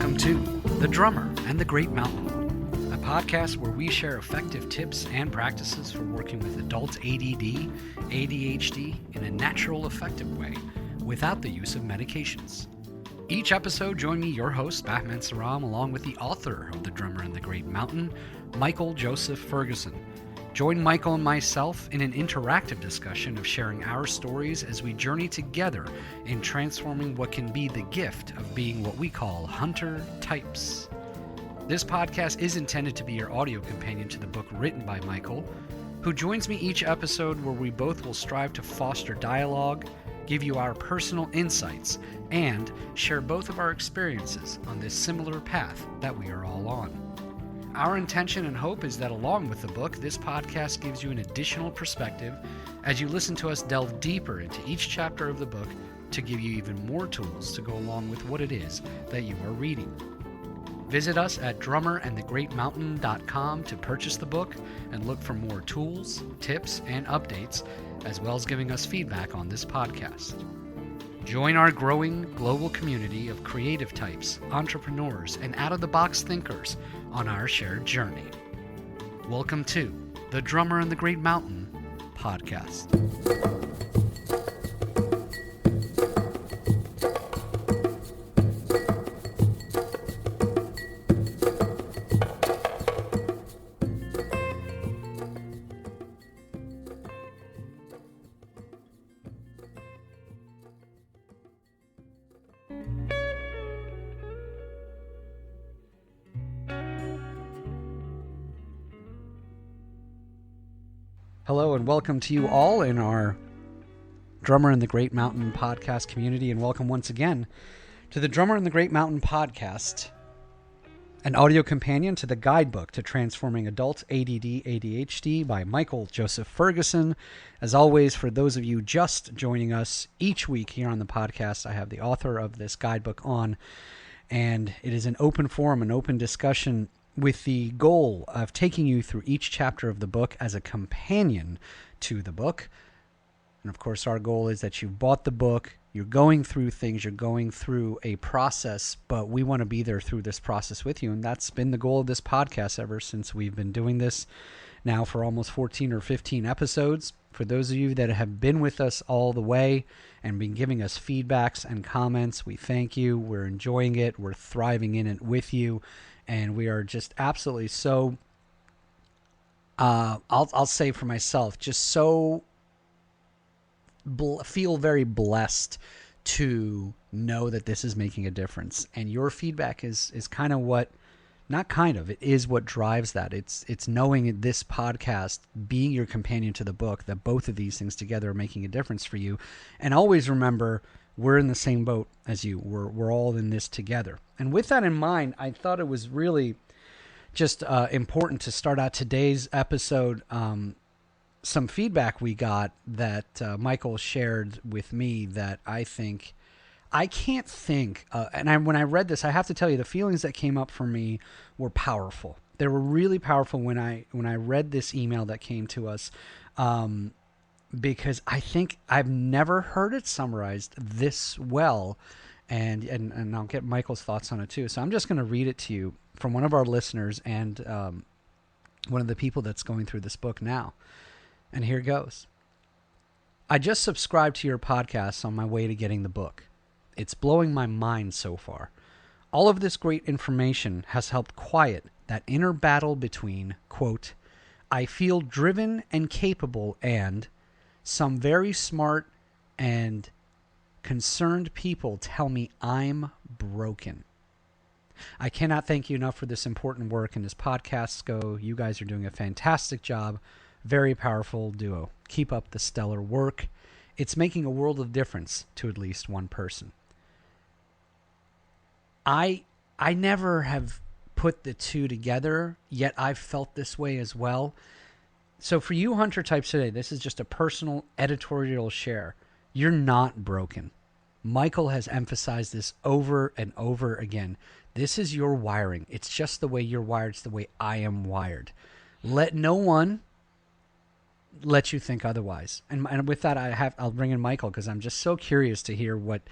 Welcome to The Drummer and the Great Mountain, a podcast where we share effective tips and practices for working with adult ADD, ADHD in a natural, effective way without the use of medications. Each episode, join me, your host, Bahman Sarram, along with the author of The Drummer and the Great Mountain, Michael Joseph Ferguson. Join Michael and myself in an interactive discussion of sharing our stories as we journey together in transforming what can be the gift of being what we call hunter types. This podcast is intended to be your audio companion to the book written by Michael, who joins me each episode where we both will strive to foster dialogue, give you our personal insights, and share both of our experiences on this similar path that we are all on. Our intention and hope is that along with the book, this podcast gives you an additional perspective as you listen to us delve deeper into each chapter of the book to give you even more tools to go along with what it is that you are reading. Visit us at drummerandthegreatmountain.com to purchase the book and look for more tools, tips, and updates, as well as giving us feedback on this podcast. Join our growing global community of creative types, entrepreneurs, and out-of-the-box thinkers on our shared journey. Welcome to The Drummer and the Great Mountain podcast. Hello and welcome to you all in our Drummer and the Great Mountain podcast community, and welcome once again to the Drummer and the Great Mountain podcast, an audio companion to the Guidebook to Transforming Adult ADD ADHD by Michael Joseph Ferguson. As always, for those of you just joining us each week here on the podcast, I have the author of this guidebook on, and it is an open forum, an open discussion with the goal of taking you through each chapter of the book as a companion to the book. And of course, our goal is that you've bought the book, you're going through things, you're going through a process, but we want to be there through this process with you. And that's been the goal of this podcast ever since we've been doing this now for almost 14 or 15 episodes. For those of you that have been with us all the way and been giving us feedbacks and comments, we thank you. We're enjoying it. We're thriving in it with you. And we are just absolutely so, I'll say for myself, just so feel very blessed to know that this is making a difference. And your feedback is kind of what, not kind of, it is what drives that. It's knowing this podcast, being your companion to the book, that both of these things together are making a difference for you. And always remember, we're in the same boat as you. We're all in this together. And with that in mind, I thought it was really just important to start out today's episode. Some feedback we got that Michael shared with me that I can't think. When I read this, I have to tell you, the feelings that came up for me were powerful. They were really powerful when I read this email that came to us. Because I think I've never heard it summarized this well, and I'll get Michael's thoughts on it too. So I'm just going to read it to you from one of our listeners and one of the people that's going through this book now. And here goes. I just subscribed to your podcast on my way to getting the book. It's blowing my mind so far. All of this great information has helped quiet that inner battle between, quote, I feel driven and capable, and some very smart and concerned people tell me I'm broken. I cannot thank you enough for this important work, and as podcasts go, you guys are doing a fantastic job. Very powerful duo. Keep up the stellar work. It's making a world of difference to at least one person. I never have put the two together, yet I've felt this way as well. So for you hunter types today, this is just a personal editorial share. You're not broken. Michael has emphasized this over and over again. This is your wiring. It's just the way you're wired. It's the way I am wired. Let no one let you think otherwise. And with that, I'll bring in Michael because I'm just so curious to hear what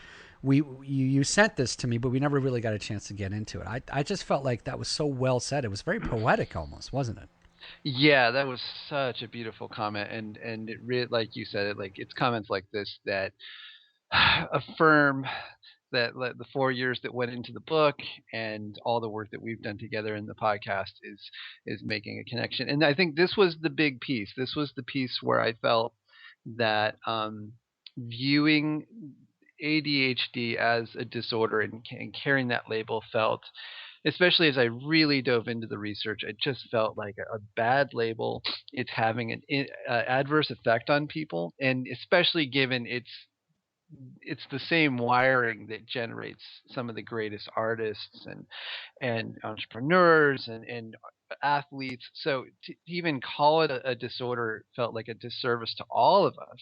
you sent this to me, but we never really got a chance to get into it. I just felt like that was so well said. It was very poetic almost, wasn't it? Yeah, that was such a beautiful comment, and it really, like you said, it's comments like this that affirm that the 4 years that went into the book and all the work that we've done together in the podcast is making a connection. And I think this was the big piece. This was the piece where I felt that viewing ADHD as a disorder and carrying that label felt, especially as I really dove into the research, it just felt like a bad label. It's having an adverse effect on people, and especially given it's the same wiring that generates some of the greatest artists and entrepreneurs and athletes. So to even call it a disorder felt like a disservice to all of us.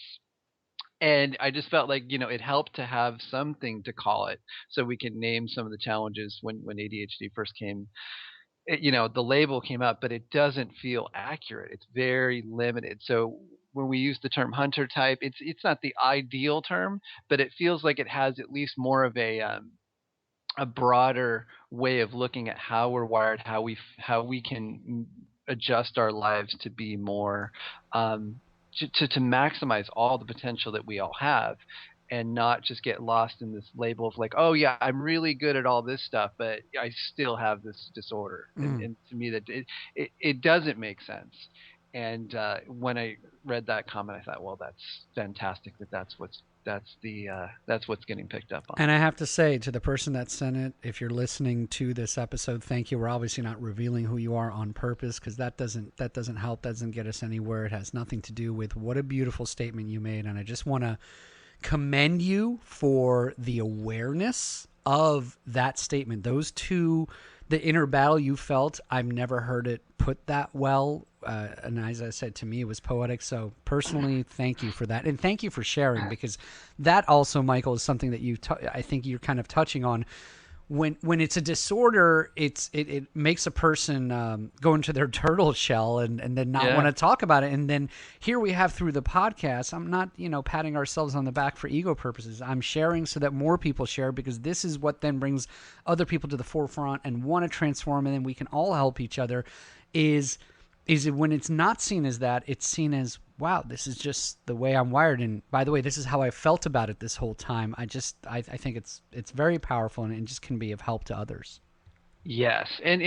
And I just felt like, it helped to have something to call it so we can name some of the challenges when ADHD first came. The label came up, but it doesn't feel accurate. It's very limited. So when we use the term hunter type, it's not the ideal term, but it feels like it has at least more of a broader way of looking at how we're wired, how we can adjust our lives to be more um, to maximize all the potential that we all have, and not just get lost in this label of like, oh yeah, I'm really good at all this stuff, but I still have this disorder. And Mm. and to me that it doesn't make sense. And when I read that comment, I thought, well, that's fantastic that's what's getting picked up on. And I have to say to the person that sent it, if you're listening to this episode, thank you. We're obviously not revealing who you are on purpose because that doesn't help. That doesn't get us anywhere. It has nothing to do with what a beautiful statement you made. And I just want to commend you for the awareness of that statement. Those two, the inner battle you felt, I've never heard it put that well. And as I said, to me, it was poetic. So personally, thank you for that. And thank you for sharing, because that also, Michael, is something that I think you're kind of touching on. When it's a disorder, it makes a person go into their turtle shell and then not want Yeah. to talk about it. And then here we have through the podcast, I'm not patting ourselves on the back for ego purposes. I'm sharing so that more people share, because this is what then brings other people to the forefront and want to transform, and then we can all help each other. Is it when it's not seen as that, it's seen as, wow, this is just the way I'm wired. And by the way, this is how I felt about it this whole time. I think it's very powerful, and it just can be of help to others. Yes, and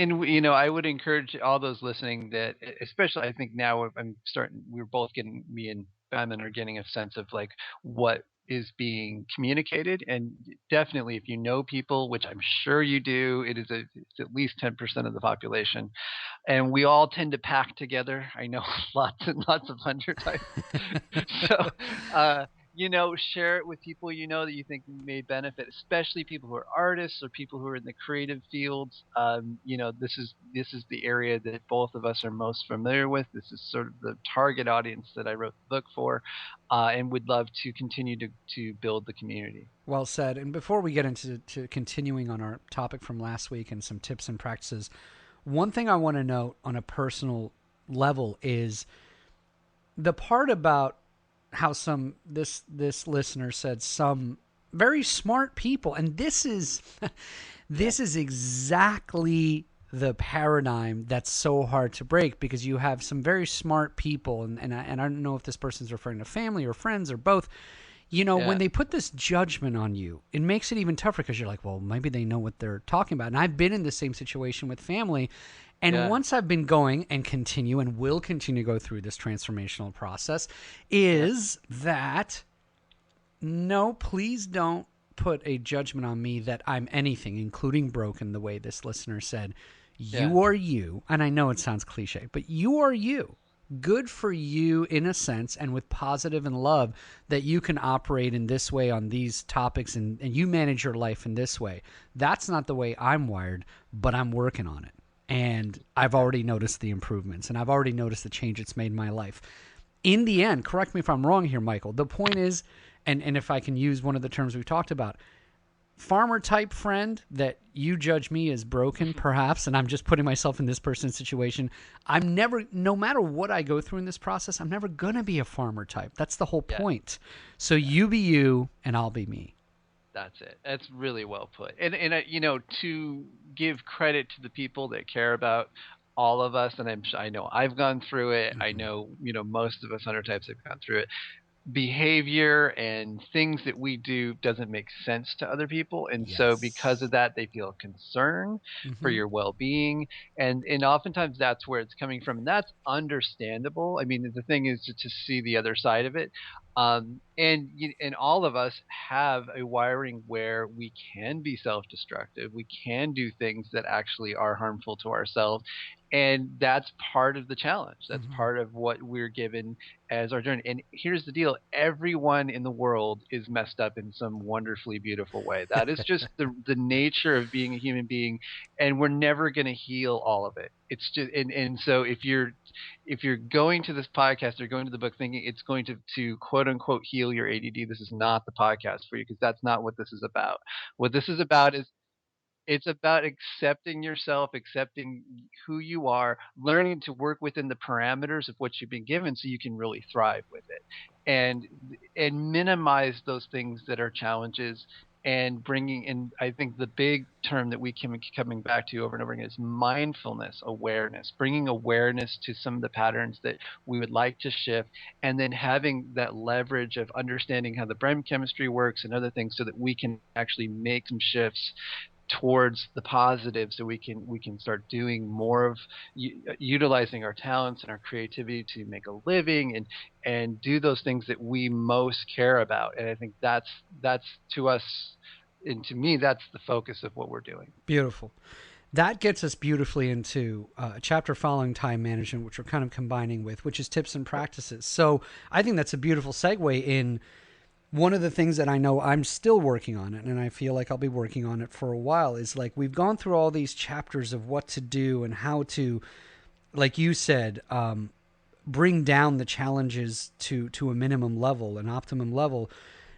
I would encourage all those listening that, especially I think now we're both getting, me and Bahman are getting a sense of like what is being communicated, and definitely if you know people, which I'm sure you do, it's at least 10% of the population, and we all tend to pack together. I know lots and lots of hunter types. So, uh, share it with people that you think may benefit, especially people who are artists or people who are in the creative fields. This is the area that both of us are most familiar with. This is sort of the target audience that I wrote the book for, and would love to continue to build the community. Well said. And before we get into continuing on our topic from last week and some tips and practices, one thing I want to note on a personal level is the part about how this listener said some very smart people, and this is Yeah. this is exactly the paradigm that's so hard to break, because you have some very smart people, and I don't know if this person's referring to family or friends or both. When Yeah. they put this judgment on you, it makes it even tougher, because you're like, well, maybe they know what they're talking about. And I've been in the same situation with family. And Yeah. once I've been going and continue and will continue to go through this transformational process, Yeah. is that no, please don't put a judgment on me that I'm anything, including broken, the way this listener said. Yeah. You are you. And I know it sounds cliche, but you are you. Good for you in a sense, and with positive and love, that you can operate in this way on these topics, and you manage your life in this way. That's not the way I'm wired, but I'm working on it. And I've already noticed the improvements, and I've already noticed the change it's made in my life. In the end, correct me if I'm wrong here, Michael, the point is, and if I can use one of the terms we've talked about, farmer type friend that you judge me as broken, perhaps, and I'm just putting myself in this person's situation. I'm never, no matter what I go through in this process, I'm never going to be a farmer type. That's the whole Yeah. point. So Yeah. you be you, and I'll be me. That's it. That's really well put. And to give credit to the people that care about all of us, and I know I've gone through it. I Mm-hmm. know most of us hunter types have gone through it. Behavior and things that we do doesn't make sense to other people, and so because Yes. of that they feel concern for Mm-hmm. your well-being, and oftentimes that's where it's coming from, and that's understandable. I mean, the thing is to see the other side of it. And all of us have a wiring where we can be self-destructive, we can do things that actually are harmful to ourselves, and that's part of the challenge. That's Mm-hmm. part of what we're given as our journey. And here's the deal: everyone in the world is messed up in some wonderfully beautiful way. That is just the nature of being a human being, and we're never going to heal all of it. It's just and so if you're going to this podcast or going to the book thinking it's going to quote unquote heal your ADD, this is not the podcast for you, because that's not what this is about. What this is about is it's about accepting yourself, accepting who you are, learning to work within the parameters of what you've been given so you can really thrive with it. And minimize those things that are challenges, and bringing in, I think the big term that we keep coming back to over and over again is mindfulness, awareness, bringing awareness to some of the patterns that we would like to shift, and then having that leverage of understanding how the brain chemistry works and other things so that we can actually make some shifts towards the positive, so we can start doing more of utilizing our talents and our creativity to make a living, and do those things that we most care about. And I think that's to us, and to me, that's the focus of what we're doing. Beautiful. That gets us beautifully into a chapter following time management, which we're kind of combining with, which is tips and practices. So I think that's a beautiful segue in one of the things that I know I'm still working on it, and I feel like I'll be working on it for a while, is like we've gone through all these chapters of what to do and how to, like you said, bring down the challenges to a minimum level, an optimum level.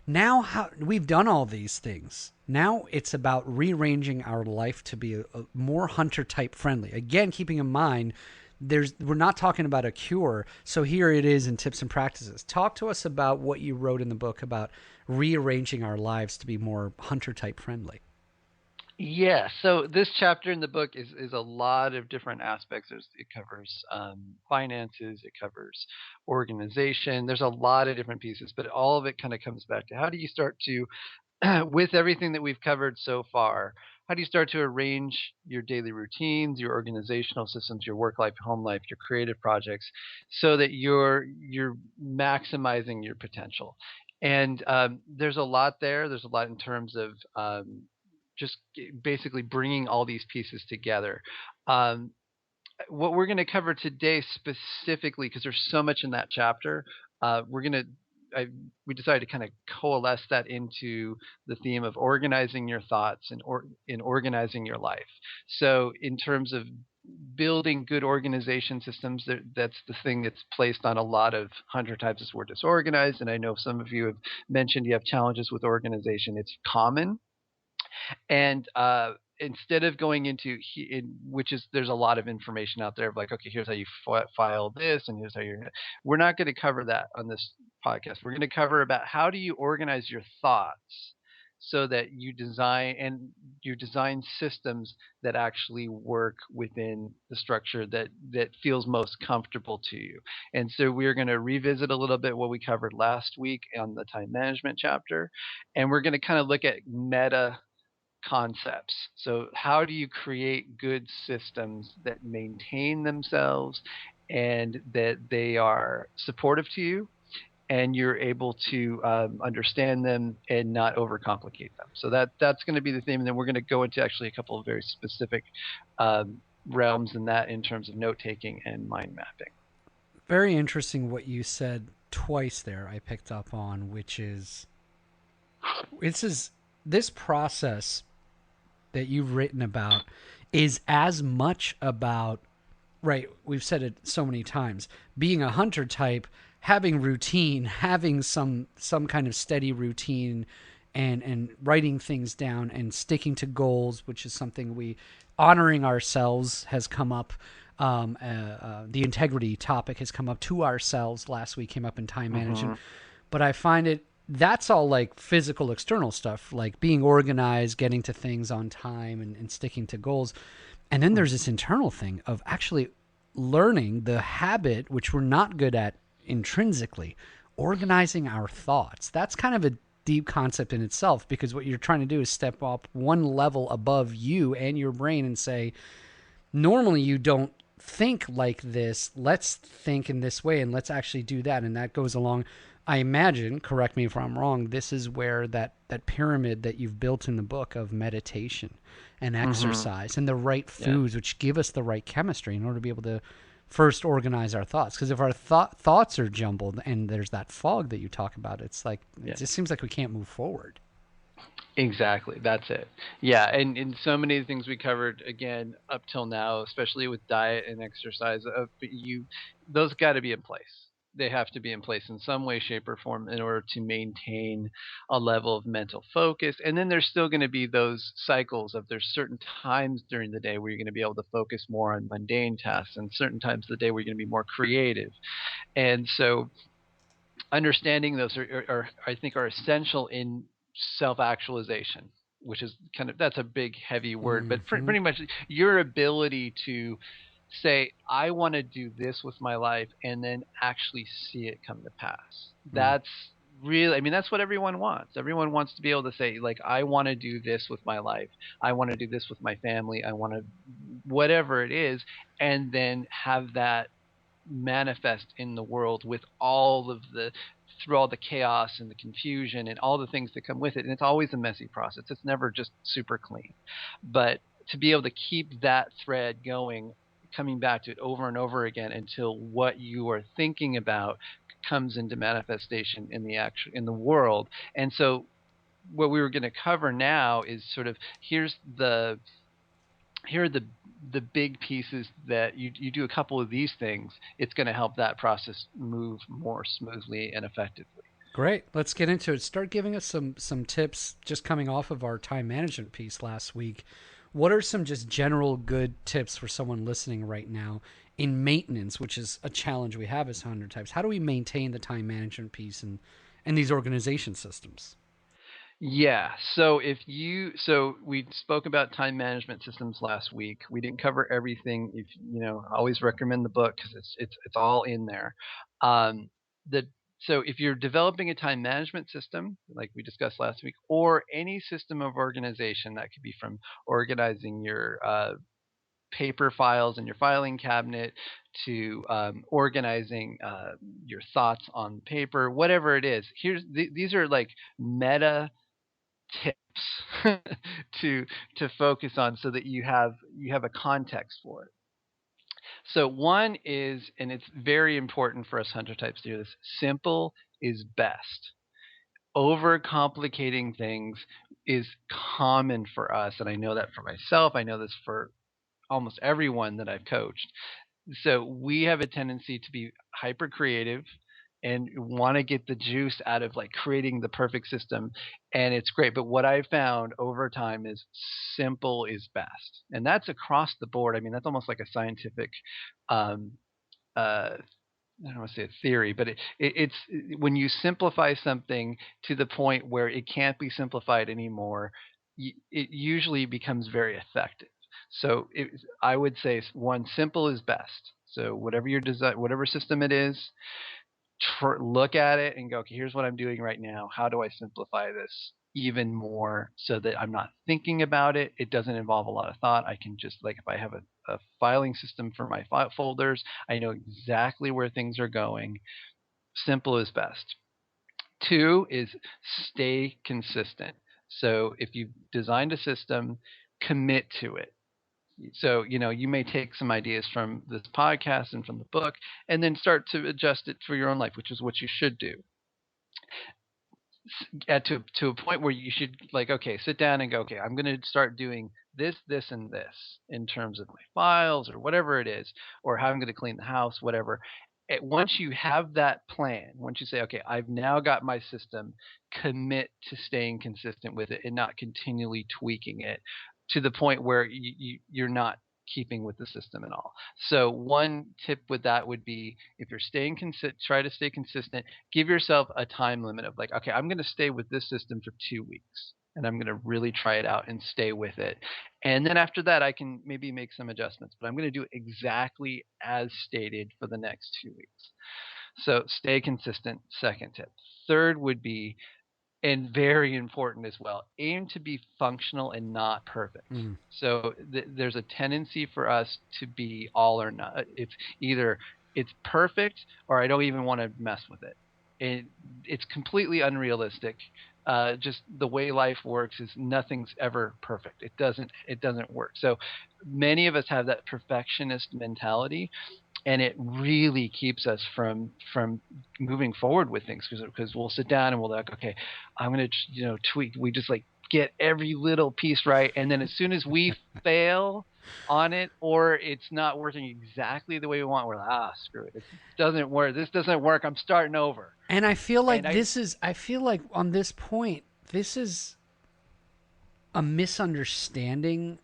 Now we've done all these things. Now it's about rearranging our life to be a more hunter type friendly. Again, keeping in mind we're not talking about a cure. So here it is in tips and practices. Talk to us about what you wrote in the book about rearranging our lives to be more hunter type friendly. Yeah, so this chapter in the book is a lot of different aspects. It covers finances, it covers organization. There's a lot of different pieces, but all of it kind of comes back to how do you start to with everything that we've covered so far, how do you start to arrange your daily routines, your organizational systems, your work life, home life, your creative projects, so that you're maximizing your potential? And there's a lot there. There's a lot in terms of just basically bringing all these pieces together. Um, what we're going to cover today specifically, because there's so much in that chapter, we're going to we decided to kind of coalesce that into the theme of organizing your thoughts and in organizing your life. So in terms of building good organization systems, that's the thing that's placed on a lot of hunter types is we're disorganized. And I know some of you have mentioned you have challenges with organization. It's common. And instead of going into which is there's a lot of information out there of like, okay, here's how you file this, and here's how you're. We're not going to cover that on this podcast. We're going to cover about how do you organize your thoughts so that you design systems that actually work within the structure that feels most comfortable to you. And so we're going to revisit a little bit what we covered last week on the time management chapter, and we're going to kind of look at meta concepts. So, how do you create good systems that maintain themselves and that they are supportive to you, and you're able to understand them and not overcomplicate them? So that's going to be the theme, and then we're going to go into actually a couple of very specific realms in that, in terms of note taking and mind mapping. Very interesting what you said twice there. I picked up on, which is this process that you've written about is as much about, right, we've said it so many times, being a hunter type, having routine, having some kind of steady routine, and writing things down and sticking to goals, which is something we honoring ourselves has come up. The integrity topic has come up to ourselves. Last week came up in time management, Mm-hmm. but I find it that's all like physical external stuff, like being organized, getting to things on time, and sticking to goals. And then there's Mhm. this internal thing of actually learning the habit, which we're not good at intrinsically, organizing our thoughts. That's kind of a deep concept in itself, because what you're trying to do is step up one level above you and your brain and say, normally you don't think like this. Let's think in this way and let's actually do that. And that goes along. I imagine, correct me if I'm wrong, this is where that pyramid that you've built in the book of meditation and Mhm. exercise and the right Yeah. foods, which give us the right chemistry in order to be able to first organize our thoughts. Because if our thoughts are jumbled and there's that fog that you talk about, it's like, it Yeah. just seems like we can't move forward. Exactly. That's it. Yeah, and so many of the things we covered again up till now, especially with diet and exercise, but those got to be in place. They have to be in place in some way, shape, or form in order to maintain a level of mental focus. And then there's still going to be those cycles of there's certain times during the day where you're going to be able to focus more on mundane tasks, and certain times of the day where you're going to be more creative. And so understanding those are I think are essential in self-actualization, which is kind of that's a big heavy word, but Mm-hmm. pretty much your ability to say I want to do this with my life and then actually see it come to pass. Mm. That's really, I mean, that's what everyone wants. Everyone wants to be able to say, like, I want to do this with my life, I want to do this with my family, I want to whatever it is, and then have that manifest in the world with all of the through all the chaos and the confusion and all the things that come with it. And it's always a messy process. It's never just super clean. But to be able to keep that thread going, coming back to it over and over again until what you are thinking about comes into manifestation in the action in the world. And so what we were going to cover now is sort of here are the big pieces that you do a couple of these things, it's going to help that process move more smoothly and effectively. Great. Let's get into it. Start giving us some tips just coming off of our time management piece last week. What are some just general good tips for someone listening right now in maintenance, which is a challenge we have as 100 types? How do we maintain the time management piece and these organization systems? Yeah. So we spoke about time management systems last week. We didn't cover everything. If I always recommend the book because it's all in there. Um, the so if you're developing a time management system, like we discussed last week, or any system of organization, that could be from organizing your paper files in your filing cabinet to organizing your thoughts on paper, whatever it is. These are like meta tips to focus on so that you have a context for it. So one is, and it's very important for us hunter types to do this, simple is best. Overcomplicating things is common for us, and I know that for myself. I know this for almost everyone that I've coached. So we have a tendency to be hyper creative and want to get the juice out of like creating the perfect system, and it's great, but what I've found over time is simple is best, and that's across the board. I mean, that's almost like a scientific um uh I don't want to say a theory, but it's when you simplify something to the point where it can't be simplified anymore, it usually becomes very effective. So I would say one, simple is best. So whatever your design, whatever system it is, look at it and go, okay, here's what I'm doing right now. How do I simplify this even more so that I'm not thinking about it? It doesn't involve a lot of thought. I can just, like, if I have a filing system for my folders, I know exactly where things are going. Simple is best. Two is stay consistent. So if you've designed a system, commit to it. So, you may take some ideas from this podcast and from the book and then start to adjust it for your own life, which is what you should do. Get to a point where you should, like, okay, sit down and go, okay, I'm going to start doing this and this in terms of my files or whatever it is, or how I'm going to clean the house, whatever. Once you have that plan, once you say, okay, I've now got my system, commit to staying consistent with it and not continually tweaking it to the point where you're not keeping with the system and all. So one tip with that would be, if you're try to stay consistent. Give yourself a time limit of like, okay, I'm going to stay with this system for 2 weeks. And I'm going to really try it out and stay with it. And then after that, I can maybe make some adjustments. But I'm going to do it exactly as stated for the next 2 weeks. So stay consistent. Second tip. Third would be, and very important as well, aim to be functional and not perfect. So there's a tendency for us to be all or not. It's either it's perfect or I don't even want to mess with it. It's completely unrealistic. Just the way life works is nothing's ever perfect. It doesn't work. So many of us have that perfectionist mentality, and it really keeps us from moving forward with things, because we'll sit down and we'll like, okay, I'm going to tweak. We just like get every little piece right, and then as soon as we fail on it or it's not working exactly the way we want, we're like, screw it, it doesn't work, this doesn't work, I'm starting over. And I feel like I feel like on this point, this is a misunderstanding,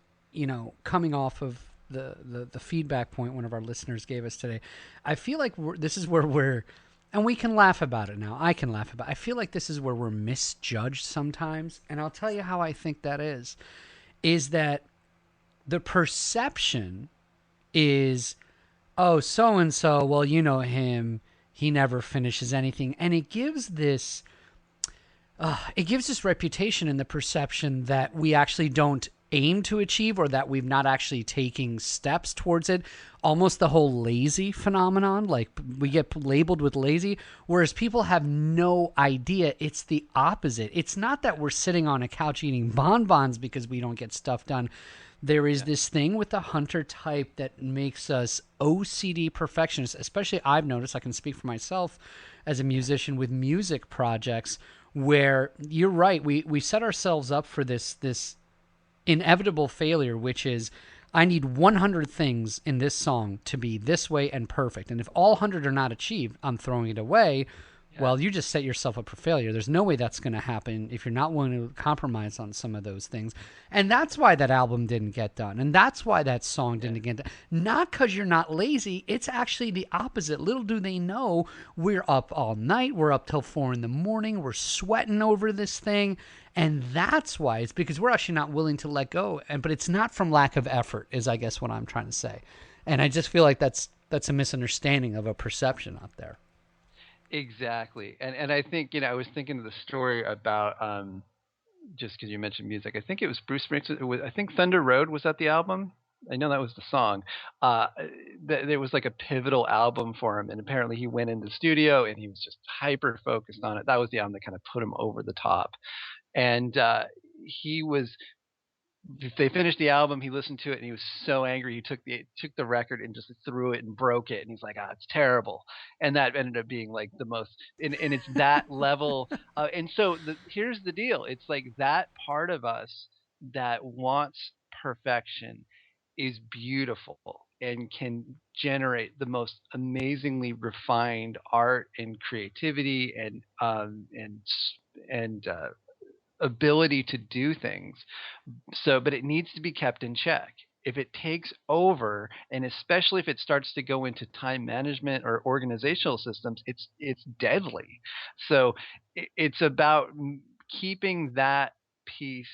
coming off of the feedback point one of our listeners gave us today. I feel like this is where and we can laugh about it now. I can laugh about it. I feel like this is where we're misjudged sometimes. And I'll tell you how I think that is that the perception is, oh, so-and-so, well, you know him, he never finishes anything. And it gives this reputation and the perception that we actually don't aim to achieve, or that we've not actually taking steps towards it. Almost the whole lazy phenomenon, like we get labeled with lazy, whereas people have no idea it's the opposite. It's not that we're sitting on a couch eating bonbons because we don't get stuff done. There is this thing with the hunter type that makes us OCD perfectionists. Especially, I've noticed, I can speak for myself as a musician with music projects, where you're right, we set ourselves up for this inevitable failure, which is, I need 100 things in this song to be this way and perfect. And if all 100 are not achieved, I'm throwing it away. Yeah. Well, you just set yourself up for failure. There's no way that's going to happen if you're not willing to compromise on some of those things. And that's why that album didn't get done. And that's why that song didn't get done. Not because you're not lazy. It's actually the opposite. Little do they know, we're up all night. We're up till 4 a.m. We're sweating over this thing. And that's why. It's because we're actually not willing to let go. But it's not from lack of effort, is I guess what I'm trying to say. And I just feel like that's a misunderstanding of a perception out there. Exactly. And I think, I was thinking of the story about, just because you mentioned music, I think it was Bruce Springsteen. I think Thunder Road, was that the album? I know that was the song. There was like a pivotal album for him, and apparently he went in the studio and he was just hyper focused on it. That was the album that kind of put him over the top. And he was they finished the album, he listened to it, and he was so angry. He took the record and just threw it and broke it. And he's like, it's terrible. And that ended up being like the most, and it's that level. And so here's the deal. It's like that part of us that wants perfection is beautiful and can generate the most amazingly refined art and creativity and ability to do things. So, but it needs to be kept in check. If it takes over, and especially if it starts to go into time management or organizational systems, it's deadly. So it's about keeping that piece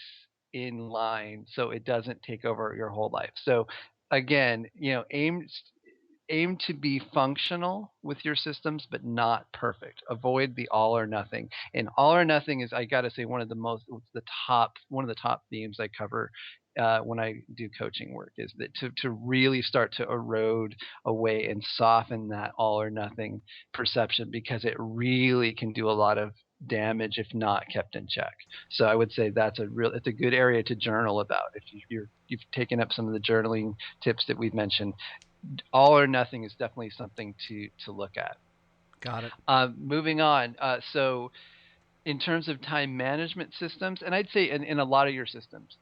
in line so it doesn't take over your whole life. So again, aim to be functional with your systems, but not perfect. Avoid the all or nothing. And all or nothing is, I got to say, one of the top themes I cover when I do coaching work, is that to really start to erode away and soften that all or nothing perception, because it really can do a lot of damage if not kept in check. So I would say it's a good area to journal about. If you've taken up some of the journaling tips that we've mentioned, all or nothing is definitely something to look at. Got it. Moving on. So in terms of time management systems, and I'd say in a lot of your systems,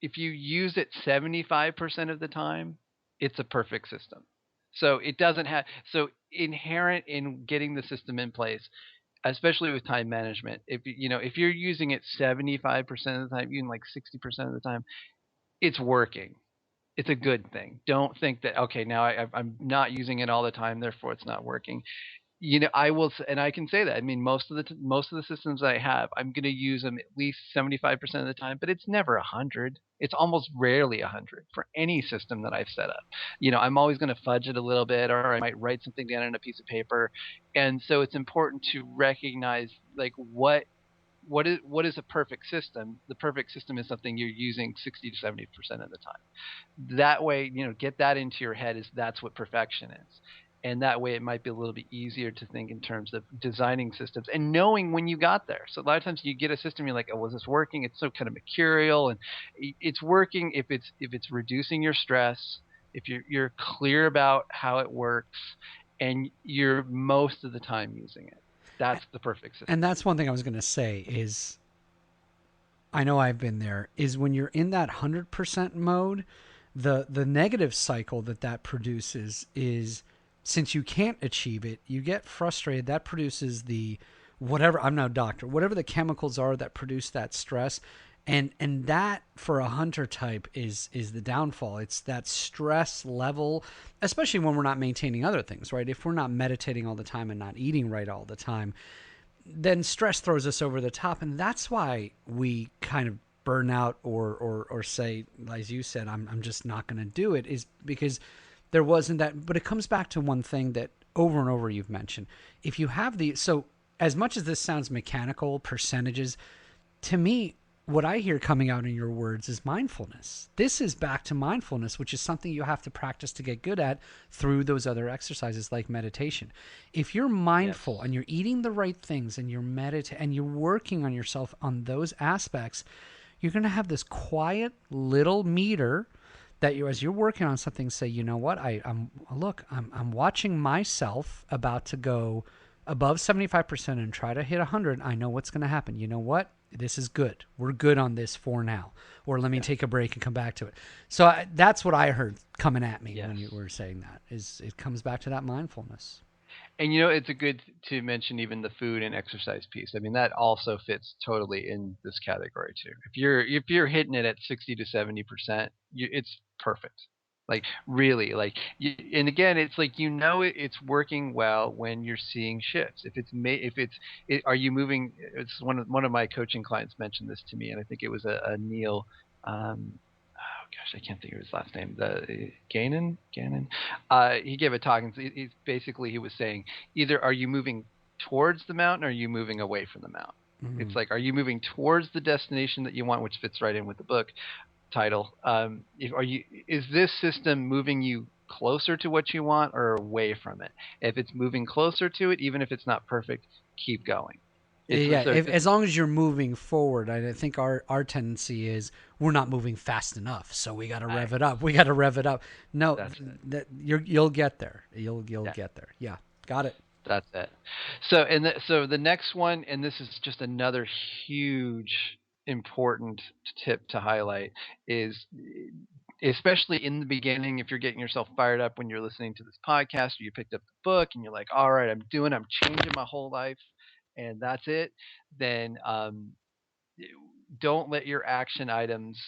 if you use it 75% of the time, it's a perfect system. So it doesn't have, so inherent in getting the system in place, especially with time management, if you're using it 75% of the time, even like 60% of the time, it's working. it's a good thing. Don't think that, okay, now I'm not using it all the time, therefore it's not working. I will, and I can say that. I mean, most of the systems I have, I'm going to use them at least 75% of the time, but it's never 100. It's almost rarely 100 for any system that I've set up. I'm always going to fudge it a little bit, or I might write something down on a piece of paper. And so it's important to recognize, like, what is a perfect system. The perfect system is something you're using 60 to 70% of the time. That way, get that into your head, is that's what perfection is. And that way it might be a little bit easier to think in terms of designing systems and knowing when you got there. So a lot of times you get a system, you're like, oh, was this working? It's so kind of mercurial, and it's working if it's reducing your stress, if you're clear about how it works, and you're most of the time using it. That's the perfect And system. that's one thing I was going to say is I know I've been there, is when you're in that 100% mode, the negative cycle that produces is, since you can't achieve it, you get frustrated. That produces the whatever, I'm no doctor, whatever the chemicals are that produce that stress. And that, for a hunter type, is the downfall. It's that stress level, especially when we're not maintaining other things, right? If we're not meditating all the time and not eating right all the time, then stress throws us over the top, and that's why we kind of burn out, or say, as you said, I'm just not going to do it, is because there wasn't that. But it comes back to one thing that over and over you've mentioned. If you have so as much as this sounds mechanical, percentages, to me, what I hear coming out in your words is mindfulness. This is back to mindfulness, which is something you have to practice to get good at through those other exercises like meditation. If you're Yes. mindful and you're eating the right things and you're and you're working on yourself on those aspects, you're going to have this quiet little meter that you, as you're working on something, say, you know what, I'm watching myself about to go above 75% and try to hit 100. I know what's going to happen. You know what? This is good. We're good on this for now. Or let me Yes. take a break and come back to it. So that's what I heard coming at me when Yes. you were saying that, is it comes back to that mindfulness. And it's a good to mention even the food and exercise piece. I mean, that also fits totally in this category too. If you're hitting it at 60 to 70%, it's perfect. Like, really, like, and again, it's like, it's working well when you're seeing shifts. Are you moving? It's one of my coaching clients mentioned this to me, and I think it was a Neil. Oh gosh, I can't think of his last name. The Gannon. He gave a talk, and he's basically, he was saying, either are you moving towards the mountain, or are you moving away from the mountain? It's Mm. like, are you moving towards the destination that you want, which fits right in with the book title. Is this system moving you closer to what you want or away from it? If it's moving closer to it, even if it's not perfect, keep going. It's Yeah, so as long as you're moving forward, I think our tendency is we're not moving fast enough, so we got to rev it up. We got to rev it up. No, that's it. that you'll get there. You'll Yeah. get there. Yeah, got it. That's it. So the next one, and this is just another huge important tip to highlight, is, especially in the beginning, if you're getting yourself fired up when you're listening to this podcast, or you picked up the book and you're like, all right, I'm changing my whole life, and that's it. Then don't let your action items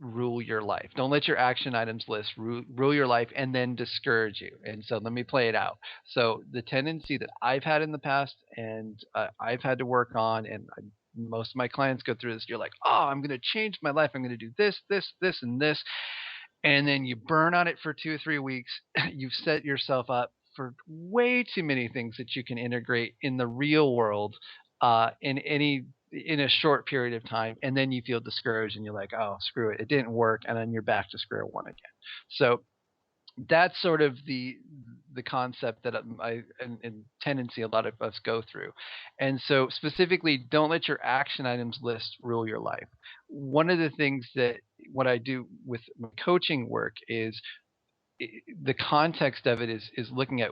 rule your life. Don't let your action items list rule your life and then discourage you. And so let me play it out. So the tendency that I've had in the past, and I've had to work on, and most of my clients go through this. You're like, oh, I'm going to change my life. I'm going to do this, this, this, and this, and then you burn on it for 2 or 3 weeks. You've set yourself up for way too many things that you can integrate in the real world, in a short period of time, and then you feel discouraged and you're like, oh, screw it, it didn't work, and then you're back to square one again. So that's sort of the concept that and tendency a lot of us go through. And so, specifically, don't let your action items list rule your life. One of the things that what I do with my coaching work is, the context of it is looking at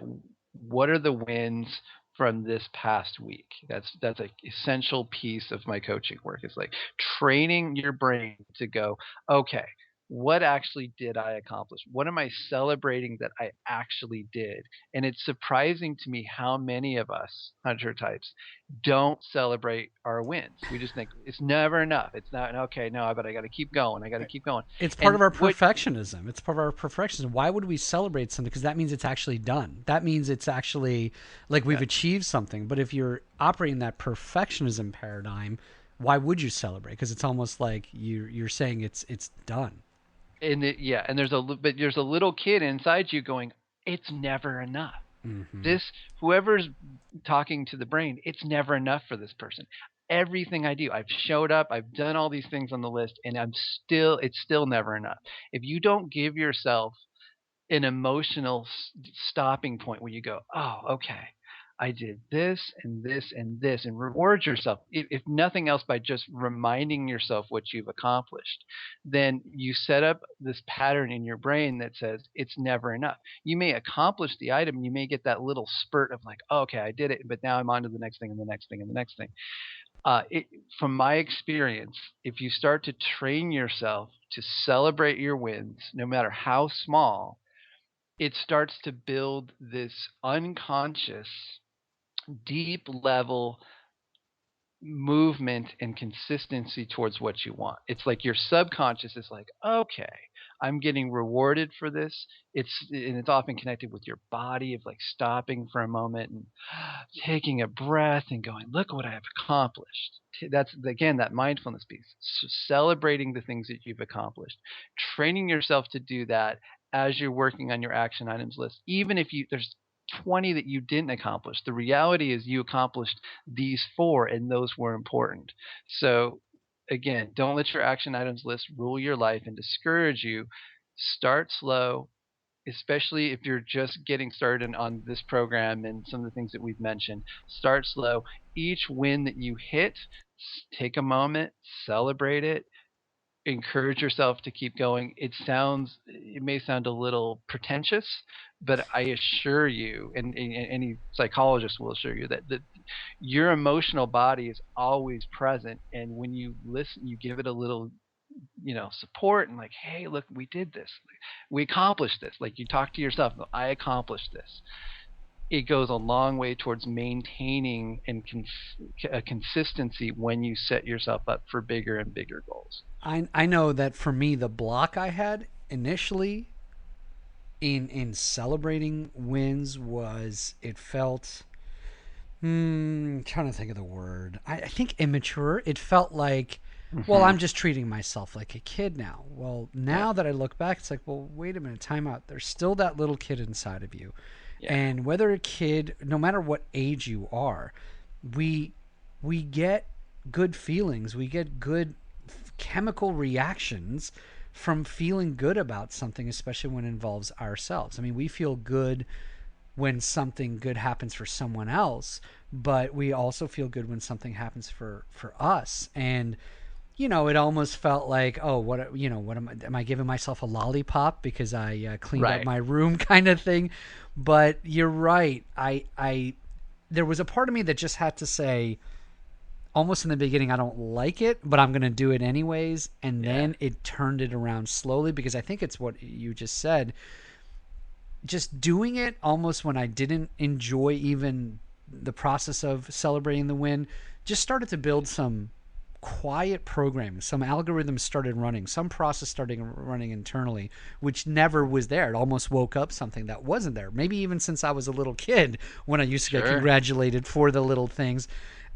what are the wins from this past week. That's an essential piece of my coaching work. It's like training your brain to go, okay, what actually did I accomplish? What am I celebrating that I actually did? And it's surprising to me how many of us hunter types don't celebrate our wins. We just think it's never enough. It's not okay. No, but I got to keep going. I got to keep going. It's part And of our what perfectionism. It's part of our perfectionism. Why would we celebrate something? Because that means it's actually done. That means it's actually like we've achieved something. But if you're operating that perfectionism paradigm, why would you celebrate? Because it's almost like you're saying it's done. and but there's a little kid inside you going, it's never enough. Mm-hmm. This Whoever's talking to the brain, it's never enough for this person. Everything I do, I've showed up, I've done all these things on the list, and it's still never enough. If you don't give yourself an emotional stopping point where you go, oh, okay, I did this and this and this, and reward yourself, if nothing else, by just reminding yourself what you've accomplished, then you set up this pattern in your brain that says it's never enough. You may accomplish the item, you may get that little spurt of like, oh, okay, I did it, but now I'm on to the next thing and the next thing and the next thing. It, from my experience, if you start to train yourself to celebrate your wins, no matter how small, it starts to build this unconscious, deep level movement and consistency towards what you want. It's like your subconscious is like, okay, I'm getting rewarded for this. It's often connected with your body of like stopping for a moment and taking a breath and going, look what I have accomplished. That's again that mindfulness piece. Celebrating the things that you've accomplished, training yourself to do that as you're working on your action items list. Even if there's 20 that you didn't accomplish, the reality is you accomplished these four, and those were important. So again, don't let your action items list rule your life and discourage you. Start slow, especially if you're just getting started on this program and some of the things that we've mentioned. Start slow. Each win that you hit, take a moment, celebrate it, encourage yourself to keep going. It may sound a little pretentious, but I assure you, and any psychologist will assure you, that your emotional body is always present. And when you listen, you give it a little, support, and like, hey, look, we did this. We accomplished this. Like you talk to yourself, I accomplished this. It goes a long way towards maintaining a consistency when you set yourself up for bigger and bigger goals. I know that for me, the block I had initially in celebrating wins was it felt trying to think of the word. I think immature. It felt like, well, I'm just treating myself like a kid now. Well, Yeah. now that I look back, it's like, well, wait a minute, time out. There's still that little kid inside of you. Yeah. And whether a kid, no matter what age you are, we we get good feelings. We get good chemical reactions from feeling good about something, especially when it involves ourselves. I mean, we feel good when something good happens for someone else, but we also feel good when something happens for us. And it almost felt like, oh, what am I giving myself a lollipop because I cleaned up Right. my room kind of thing. But you're right. I there was a part of me that just had to say, almost in the beginning, I don't like it, but I'm going to do it anyways. And Yeah. then it turned it around slowly, because I think it's what you just said. Just doing it almost when I didn't enjoy even the process of celebrating the win, just started to build some quiet programming. Some algorithms started running, some process started running internally, which never was there. It almost woke up something that wasn't there. Maybe even since I was a little kid, when I used to get Sure. congratulated for the little things.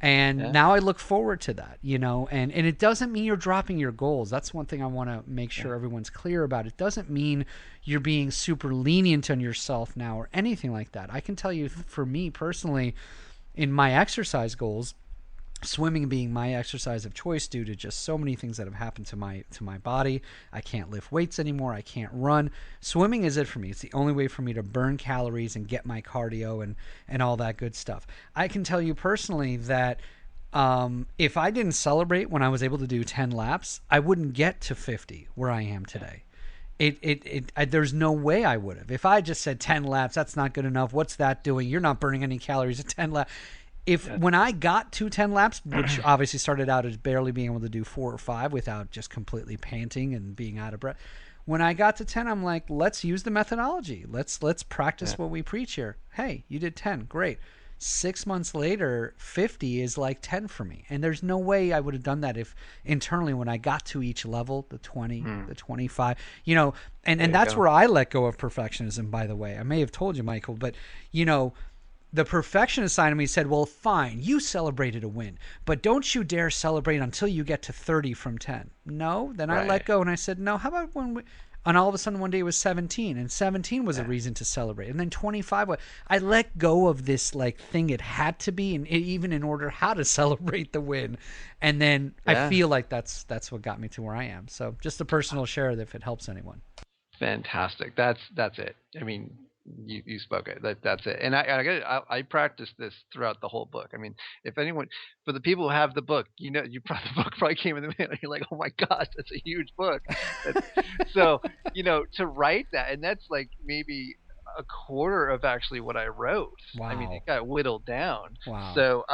And Yeah. now I look forward to that, and it doesn't mean you're dropping your goals. That's one thing I want to make sure Yeah. everyone's clear about. It doesn't mean you're being super lenient on yourself now or anything like that. I can tell you, for me personally, in my exercise goals, swimming being my exercise of choice due to just so many things that have happened to my body. I can't lift weights anymore. I can't run. Swimming is it for me. It's the only way for me to burn calories and get my cardio and all that good stuff. I can tell you personally that if I didn't celebrate when I was able to do 10 laps, I wouldn't get to 50 where I am today. There's no way I would have. If I just said 10 laps, that's not good enough. What's that doing? You're not burning any calories at 10 laps. if Yeah. when I got to 10 laps, which obviously started out as barely being able to do 4 or 5 without just completely panting and being out of breath. When I got to 10, I'm like, let's use the methodology. Let's Yeah. practice what we preach here. Hey, you did 10. Great. 6 months later, 50 is like 10 for me. And there's no way I would have done that if internally when I got to each level, the 20, Mm. the 25, you know, There and you that's go. where I let go of perfectionism, by the way. I may have told you, Michael, but, you know, the perfectionist side of me said, well, fine, you celebrated a win, but don't you dare celebrate until you get to 30 from 10. No, then I Right. let go and I said, no, how about when we, and all of a sudden one day it was 17 and 17 was a Yeah. reason to celebrate. And then 25 was, I let go of this like thing it had to be and even in order how to celebrate the win. And then I Yeah. feel like that's what got me to where I am. So just a personal share if it helps anyone. Fantastic. That's it. I mean, you spoke it. That's it. And I practice this throughout the whole book. I mean, if anyone, for the people who have the book, you know, the book probably came in the mail. You're like, oh my gosh, that's a huge book. That's, so to write that, and that's like maybe a quarter of actually what I wrote. I mean, it Wow. got whittled down. Wow. So,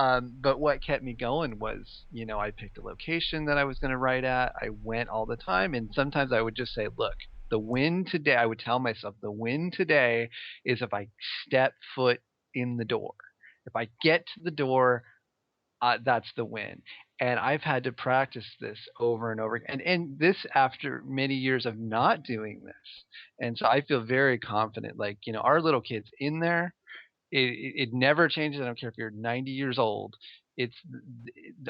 but what kept me going was, I picked a location that I was going to write at. I went all the time, and sometimes I would just say, look, the win today, I would tell myself, the win today is if I step foot in the door. If I get to the door, that's the win. And I've had to practice this over and over again. And this after many years of not doing this. And so I feel very confident. Like, our little kids in there, it never changes. I don't care if you're 90 years old. It's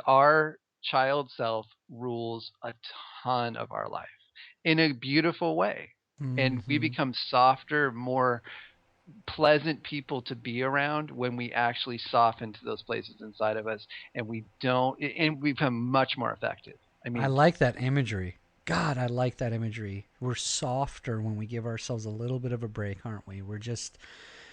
our child self rules a ton of our life in a beautiful way. And we Mm-hmm. become softer, more pleasant people to be around when we actually soften to those places inside of us, and we don't, and we become much more effective. I I mean, like that imagery. God, I like that imagery. We're softer when we give ourselves a little bit of a break, aren't we? We're just,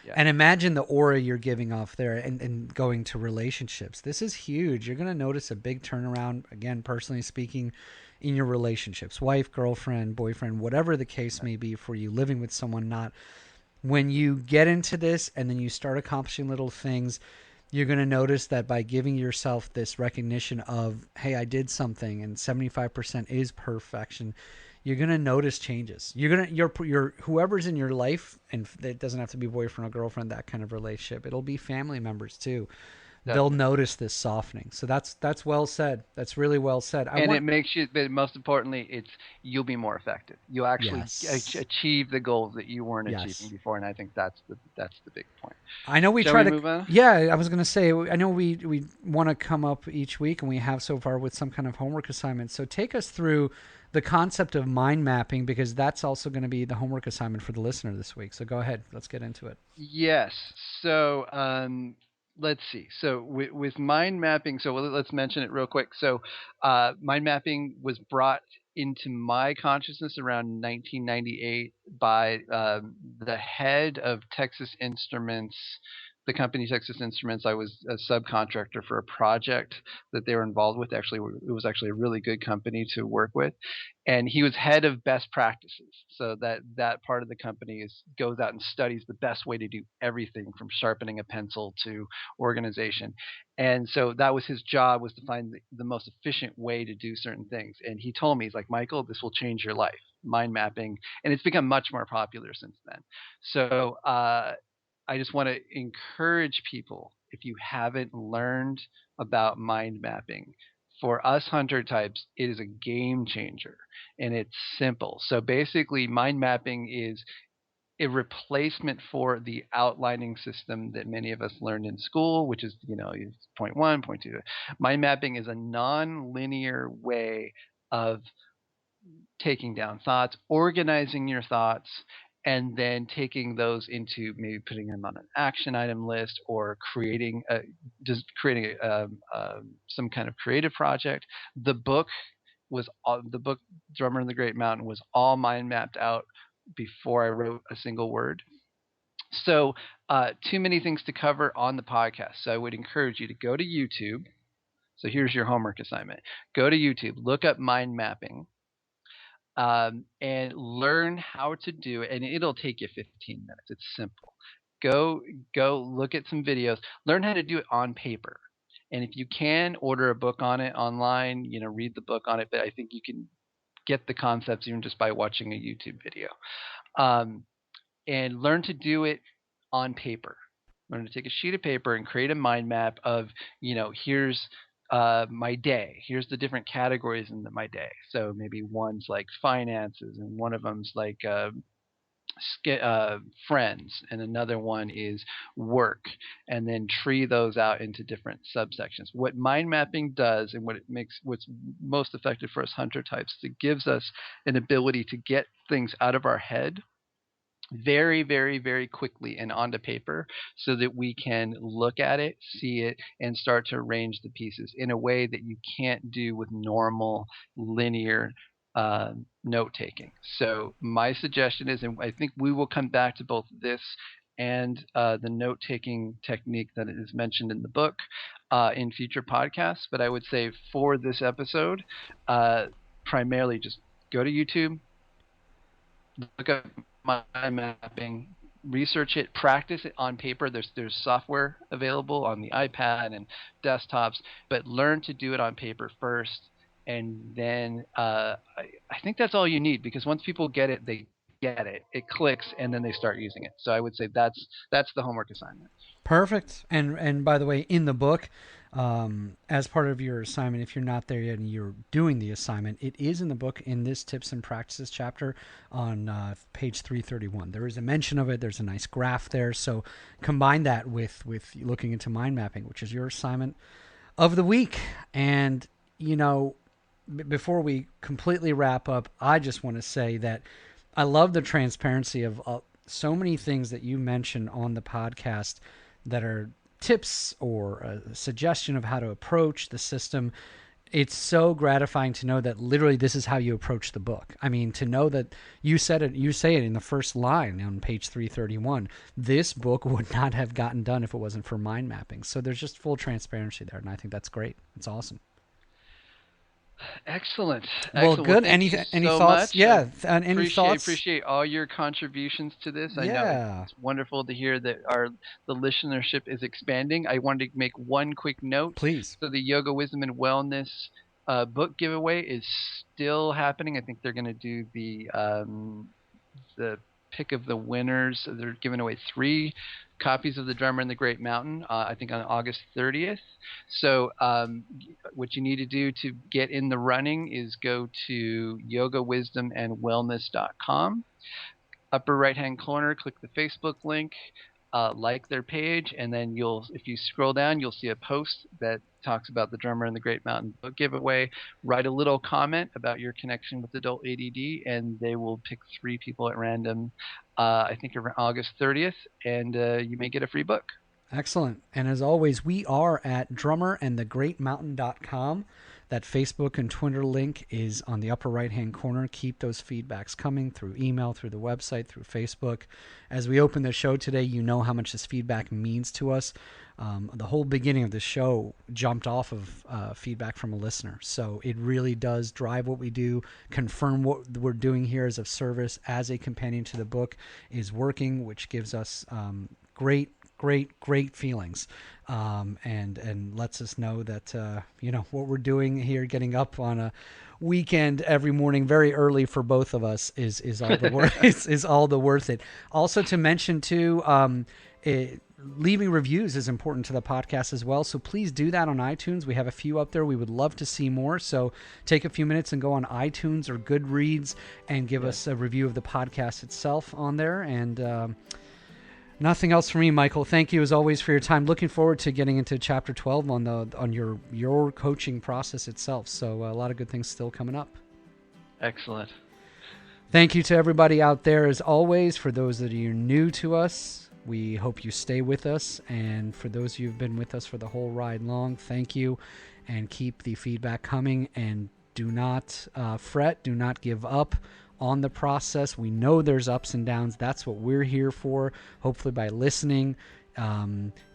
yeah, and imagine the aura you're giving off there and going to relationships. This is huge. You're going to notice a big turnaround, again, personally speaking, in your relationships wife, girlfriend, boyfriend, whatever the case may be for you, living with someone, not. When you get into this and then you start accomplishing little things, you're going to notice that by giving yourself this recognition of, hey, I did something and 75% is perfection, you're going to notice changes. You're going to, your whoever's in your life, and it doesn't have to be boyfriend or girlfriend, that kind of relationship. It'll be family members too. They'll definitely. notice this softening. So that's well said. That's really well said. I And it want, makes you, but most importantly, it's you'll be more effective. You'll actually yes, achieve the goals that you weren't achieving yes. before, and I think that's the big point. I know we Shall try we to. move on? Yeah, I was gonna say. I know we want to come up each week, and we have so far with some kind of homework assignment. So take us through the concept of mind mapping because that's also going to be the homework assignment for the listener this week. So go ahead, let's get into it. Yes. So let's see. So with mind mapping, so let's mention it real quick. So mind mapping was brought into my consciousness around 1998 by the head of Texas Instruments, the company Texas Instruments. I was a subcontractor for a project that they were involved with. Actually, it was actually a really good company to work with, and he was head of best practices. So that part of the company goes out and studies the best way to do everything from sharpening a pencil to organization. And so that was his job, was to find the most efficient way to do certain things. And he told me, he's like, Michael, this will change your life, mind mapping. And it's become much more popular since then. So I just want to encourage people, if you haven't learned about mind mapping, for us hunter types, it is a game changer, and it's simple. So basically, mind mapping is a replacement for the outlining system that many of us learned in school, which is, point one, point two. Mind mapping is a non-linear way of taking down thoughts, organizing your thoughts, and then taking those into maybe putting them on an action item list or creating some kind of creative project. The book the book Drummer in the Great Mountain was all mind mapped out before I wrote a single word. So too many things to cover on the podcast. So I would encourage you to go to YouTube. So here's your homework assignment. Go to YouTube, look up mind mapping, and learn how to do it. And it'll take you 15 minutes. It's simple. go look at some videos, learn how to do it on paper. And if you can, order a book on it online, read the book on it, but I think you can get the concepts even just by watching a YouTube video. Um, and learn to do it on paper. Learn to take a sheet of paper and create a mind map of, here's my day. Here's the different categories in my day. So maybe one's like finances, and one of them's like friends, and another one is work, and then tree those out into different subsections. What mind mapping does, and what's most effective for us hunter types, it gives us an ability to get things out of our head very, very, very quickly and onto paper, so that we can look at it, see it, and start to arrange the pieces in a way that you can't do with normal linear note taking. So my suggestion is, and I think we will come back to both this and the note taking technique that is mentioned in the book in future podcasts, but I would say for this episode, primarily just go to YouTube, look up mind mapping, research it, practice it on paper. There's software available on the iPad and desktops, but learn to do it on paper first, and then I think that's all you need, because once people get it, they get it. It clicks, and then they start using it. So I would say that's the homework assignment. Perfect. And by the way, in the book, as part of your assignment, if you're not there yet and you're doing the assignment, it is in the book in this tips and practices chapter on page 331. There is a mention of it. There's a nice graph there. So combine that with looking into mind mapping, which is your assignment of the week. And, before we completely wrap up, I just want to say that I love the transparency of so many things that you mentioned on the podcast that are tips or a suggestion of how to approach the system. It's so gratifying to know that literally this is how you approach the book. I mean, to know that you say it in the first line on page 331. This book would not have gotten done if it wasn't for mind mapping. So there's just full transparency there, and I think that's great. It's awesome. Excellent. Well, good. Well, any so thoughts? much. Yeah. Any thoughts? Appreciate all your contributions to this. I know Yeah. it's wonderful to hear that the listenership is expanding. I wanted to make one quick note. Please. So the Yoga Wisdom and Wellness book giveaway is still happening. I think they're going to do the pick of the winners. They're giving away 3 copies of The Drummer in the Great Mountain, I think on August 30th. So what you need to do to get in the running is go to yogawisdomandwellness.com. Upper right-hand corner, click the Facebook link, like their page, and then if you scroll down, you'll see a post that talks about the Drummer in the Great Mountain book giveaway. Write a little comment about your connection with adult ADD, and they will pick 3 people at random, I think around August 30th, and you may get a free book. Excellent. And as always, we are at drummerandthegreatmountain.com. That Facebook and Twitter link is on the upper right-hand corner. Keep those feedbacks coming through email, through the website, through Facebook. As we open the show today, you know how much this feedback means to us. The whole beginning of the show jumped off of feedback from a listener. So it really does drive what we do, confirm what we're doing here as a service, as a companion to the book is working, which gives us great feelings, and lets us know that what we're doing here, getting up on a weekend every morning very early for both of us is all the worth is all the worth it. Also to mention too, leaving reviews is important to the podcast as well, so please do that on iTunes. We have a few up there. We would love to see more, so take a few minutes and go on iTunes or Goodreads and give us a review of the podcast itself on there. And nothing else for me, Michael. Thank you as always for your time. Looking forward to getting into chapter 12 on your coaching process itself. So a lot of good things still coming up. Excellent. Thank you to everybody out there as always. For those that are new to us, we hope you stay with us. And for those of you who've been with us for the whole ride long, thank you. And keep the feedback coming. And do not fret. Do not give up on the process. We know there's ups and downs. That's what we're here for. Hopefully by listening,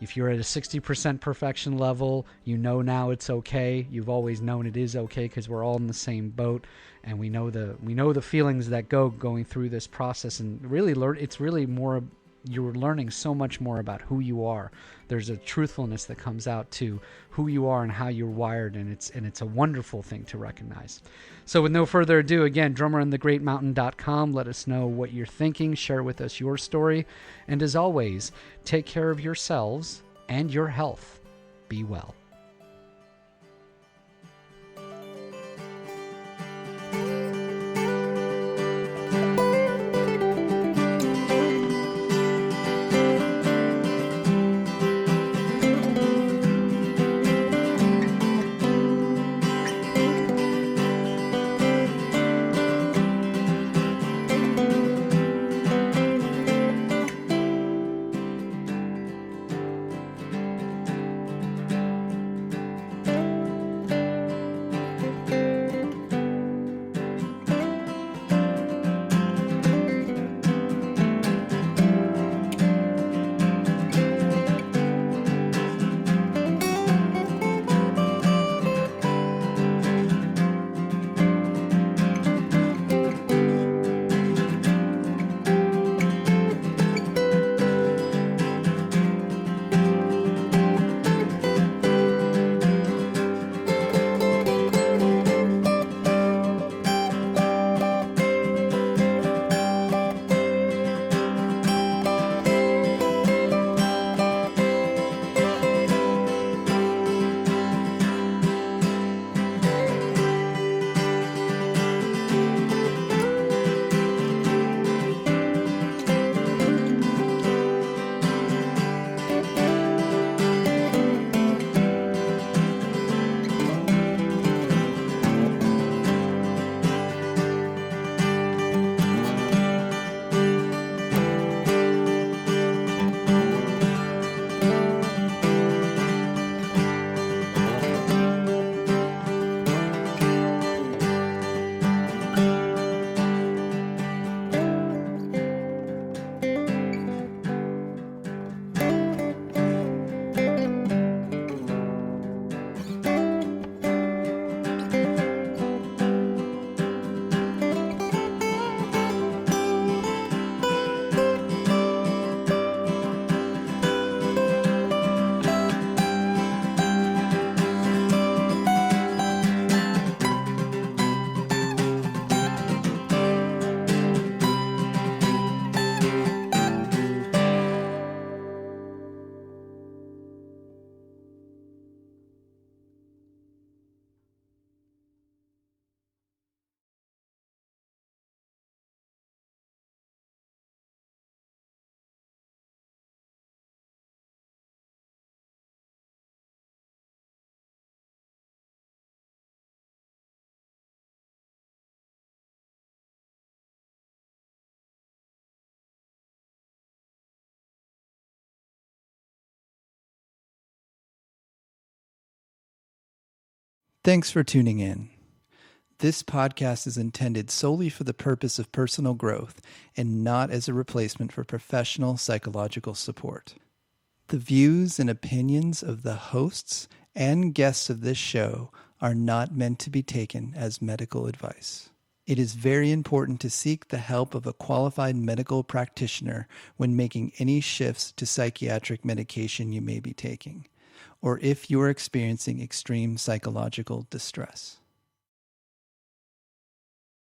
if you're at a 60% perfection level, now it's okay. You've always known it is okay, because we're all in the same boat, and we know the feelings that going through this process. And really it's really more you're learning so much more about who you are. There's a truthfulness that comes out to who you are and how you're wired, and it's a wonderful thing to recognize. So with no further ado, again, drummerandthegreatmountain.com. Let us know what you're thinking. Share with us your story. And as always, take care of yourselves and your health. Be well. Thanks for tuning in. This podcast is intended solely for the purpose of personal growth and not as a replacement for professional psychological support. The views and opinions of the hosts and guests of this show are not meant to be taken as medical advice. It is very important to seek the help of a qualified medical practitioner when making any shifts to psychiatric medication you may be taking, or if you are experiencing extreme psychological distress.